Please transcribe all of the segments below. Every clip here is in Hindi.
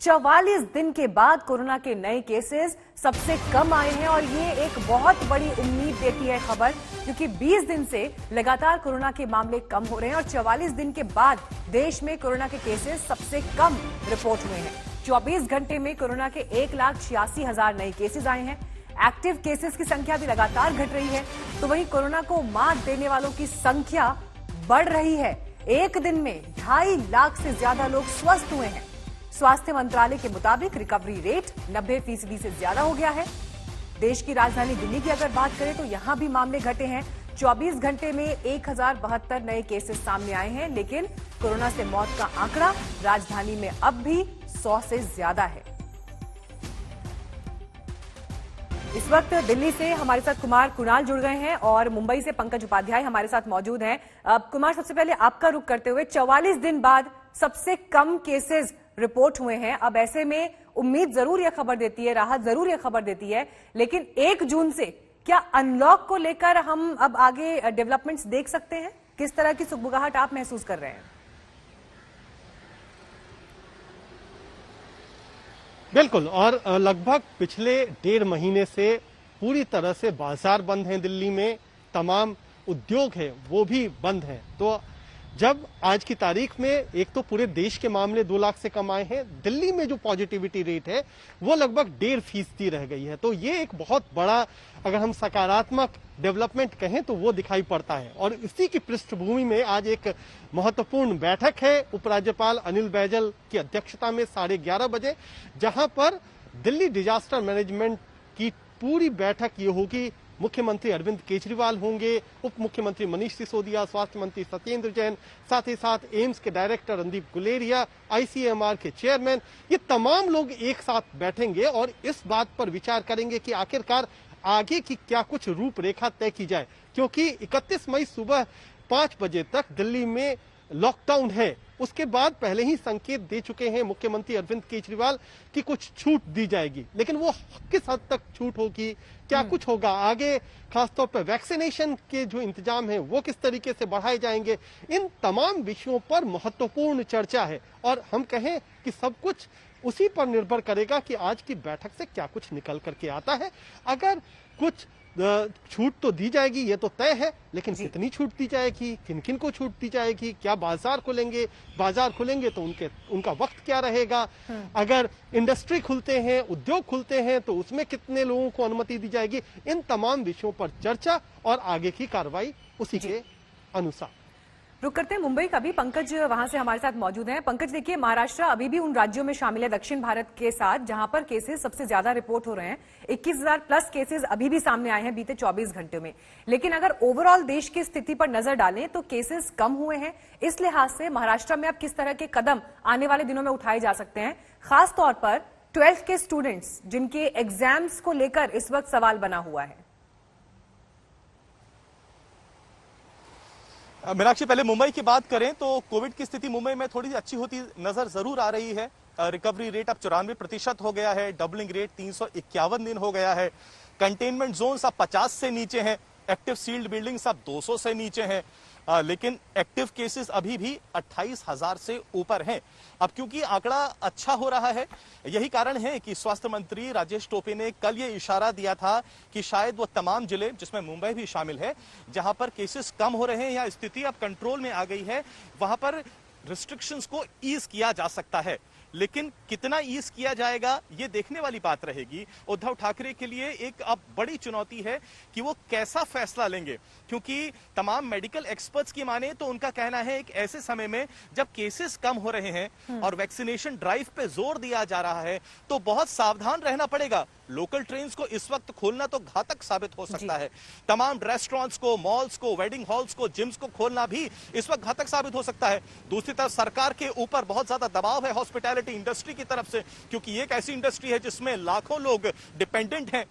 44 दिन के बाद कोरोना के नए केसेस सबसे कम आए हैं और ये एक बहुत बड़ी उम्मीद देती है खबर, क्योंकि 20 दिन से लगातार कोरोना के मामले कम हो रहे हैं और 44 दिन के बाद देश में कोरोना के केसेस सबसे कम रिपोर्ट हुए हैं। 24 घंटे में कोरोना के 1,86,000 नए केसेस आए हैं। एक्टिव केसेस की संख्या भी लगातार घट रही है, तो वहीं कोरोना को मात देने वालों की संख्या बढ़ रही है। एक दिन में 2.5 लाख से ज्यादा लोग स्वस्थ हुए हैं। स्वास्थ्य मंत्रालय के मुताबिक रिकवरी रेट 90% से ज्यादा हो गया है। देश की राजधानी दिल्ली की अगर बात करें तो यहां भी मामले घटे हैं। 24 घंटे में 1072 नए केसेस सामने आए हैं, लेकिन कोरोना से मौत का आंकड़ा राजधानी में अब भी 100 से ज्यादा है। इस वक्त दिल्ली से हमारे साथ कुमार कुणाल जुड़ गए हैं और मुंबई से पंकज उपाध्याय हमारे साथ मौजूद हैं। कुमार, सबसे पहले आपका रुख करते हुए 44 दिन बाद सबसे कम केसेस रिपोर्ट हुए हैं। अब ऐसे में उम्मीद जरूर यह खबर देती है, राहत जरूर यह खबर देती है, लेकिन 1 जून से क्या अनलॉक को लेकर हम अब आगे डेवलपमेंट्स देख सकते हैं? किस तरह की सुगबुगाहट आप महसूस कर रहे हैं? बिल्कुल, और लगभग पिछले 1.5 महीने से पूरी तरह से बाजार बंद हैं दिल्ली में, तमाम उद्योग हैं वो भी बंद हैं। तो जब आज की तारीख में एक तो पूरे देश के मामले 2 लाख से कम आए हैं, दिल्ली में जो पॉजिटिविटी रेट है वो लगभग 1.5% रह गई है। तो ये एक बहुत बड़ा, अगर हम सकारात्मक डेवलपमेंट कहें तो वो दिखाई पड़ता है। और इसी की पृष्ठभूमि में आज एक महत्वपूर्ण बैठक है उपराज्यपाल अनिल बैजल की अध्यक्षता में 11:30 बजे, जहां पर दिल्ली डिजास्टर मैनेजमेंट की पूरी बैठक ये होगी। मुख्यमंत्री अरविंद केजरीवाल होंगे, उप मुख्यमंत्री मनीष सिसोदिया, स्वास्थ्य मंत्री सत्येंद्र जैन, साथ ही साथ एम्स के डायरेक्टर रणदीप गुलेरिया, आईसीएमआर के चेयरमैन, ये तमाम लोग एक साथ बैठेंगे और इस बात पर विचार करेंगे कि आखिरकार आगे की क्या कुछ रूपरेखा तय की जाए, क्योंकि 31 मई सुबह 5 बजे तक दिल्ली में लॉकडाउन है। उसके बाद पहले ही संकेत दे चुके हैं मुख्यमंत्री अरविंद केजरीवाल कि कुछ छूट दी जाएगी, लेकिन वो किस हद तक छूट होगी, क्या कुछ होगा आगे, खासतौर पर वैक्सीनेशन के जो इंतजाम है वो किस तरीके से बढ़ाए जाएंगे, इन तमाम विषयों पर महत्वपूर्ण चर्चा है। और हम कहें कि सब कुछ उसी पर निर्भर करेगा कि आज की बैठक से क्या कुछ निकल करके आता है। अगर कुछ छूट तो दी जाएगी, ये तो तय है, लेकिन कितनी छूट दी जाएगी, किन किन को छूट दी जाएगी, क्या बाजार खुलेंगे तो उनका वक्त क्या रहेगा, अगर इंडस्ट्री खुलते हैं, उद्योग खुलते हैं तो उसमें कितने लोगों को अनुमति दी जाएगी, इन तमाम विषयों पर चर्चा और आगे की कार्रवाई उसी के अनुसार। रुक करते हैं मुंबई का भी, पंकज वहां से हमारे साथ मौजूद हैं। पंकज, देखिए, महाराष्ट्र अभी भी उन राज्यों में शामिल है दक्षिण भारत के साथ जहां पर केसेस सबसे ज्यादा रिपोर्ट हो रहे हैं। 21,000 प्लस केसेस अभी भी सामने आए हैं बीते 24 घंटे में। लेकिन अगर ओवरऑल देश की स्थिति पर नजर डालें तो केसेस कम हुए हैं। इस लिहाज से महाराष्ट्र में अब किस तरह के कदम आने वाले दिनों में उठाए जा सकते हैं, खासतौर पर 12th के स्टूडेंट्स जिनके एग्जाम्स को लेकर इस वक्त सवाल बना हुआ है? मीनाक्षी, पहले मुंबई की बात करें तो कोविड की स्थिति मुंबई में थोड़ी अच्छी होती नजर जरूर आ रही है। रिकवरी रेट अब 94% हो गया है, डबलिंग रेट 351 दिन हो गया है, कंटेनमेंट जोन अब 50 से नीचे हैं, एक्टिव सील्ड बिल्डिंग्स अब 200 से नीचे हैं, लेकिन एक्टिव केसेस अभी भी 28,000 से ऊपर हैं। अब क्योंकि आंकड़ा अच्छा हो रहा है, यही कारण है कि स्वास्थ्य मंत्री राजेश टोपे ने कल ये इशारा दिया था कि शायद वो तमाम जिले, जिसमें मुंबई भी शामिल है, जहां पर केसेस कम हो रहे हैं या स्थिति अब कंट्रोल में आ गई है, वहां पर रिस्ट्रिक्शंस को ईज किया जा सकता है। लेकिन कितना ईज किया जाएगा ये देखने वाली बात रहेगी। उद्धव ठाकरे के लिए एक अब बड़ी चुनौती है कि वो कैसा फैसला लेंगे, क्योंकि तमाम मेडिकल एक्सपर्ट्स की माने तो उनका कहना है एक ऐसे समय में जब केसेस कम हो रहे हैं और वैक्सीनेशन ड्राइव पे जोर दिया जा रहा है तो बहुत सावधान रहना पड़ेगा। लोकल ट्रेन्स को इस वक्त खोलना तो घातक साबित हो सकता है, तमाम रेस्टोरेंट्स को, मॉल्स को, वेडिंग हॉल्स को, जिम्स को खोलना भी इस वक्त घातक साबित हो सकता है। दूसरी तरफ सरकार के ऊपर बहुत ज्यादा दबाव है हॉस्पिटैलिटी इंडस्ट्री की तरफ से, क्योंकि ये एक ऐसी इंडस्ट्री है जिसमें लाखों लोग डिपेंडेंट हैं।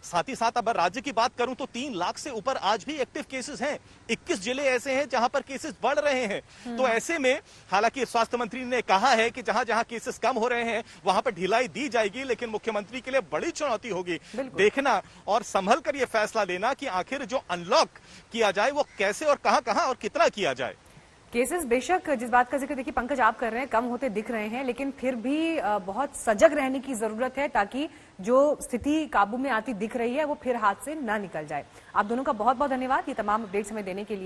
साथ ही साथ अगर राज्य की बात करूं तो 3 लाख से ऊपर आज भी एक्टिव केसेस हैं। 21 जिले ऐसे हैं जहां पर केसेस बढ़ रहे हैं। तो ऐसे में हालांकि स्वास्थ्य मंत्री ने कहा है कि जहां जहां केसेस कम हो रहे हैं वहां पर ढिलाई दी जाएगी, लेकिन मुख्यमंत्री के लिए बड़ी चुनौती होगी देखना और संभल कर यह फैसला लेना कि आखिर जो अनलॉक किया जाए वो कैसे और कहां और कितना किया जाए। केसेस बेशक जिस बात का जिक्र देखिए पंकज आप कर रहे हैं कम होते दिख रहे हैं, लेकिन फिर भी बहुत सजग रहने की जरूरत है ताकि जो स्थिति काबू में आती दिख रही है वो फिर हाथ से ना निकल जाए। आप दोनों का बहुत बहुत धन्यवाद ये तमाम अपडेट्स हमें देने के लिए।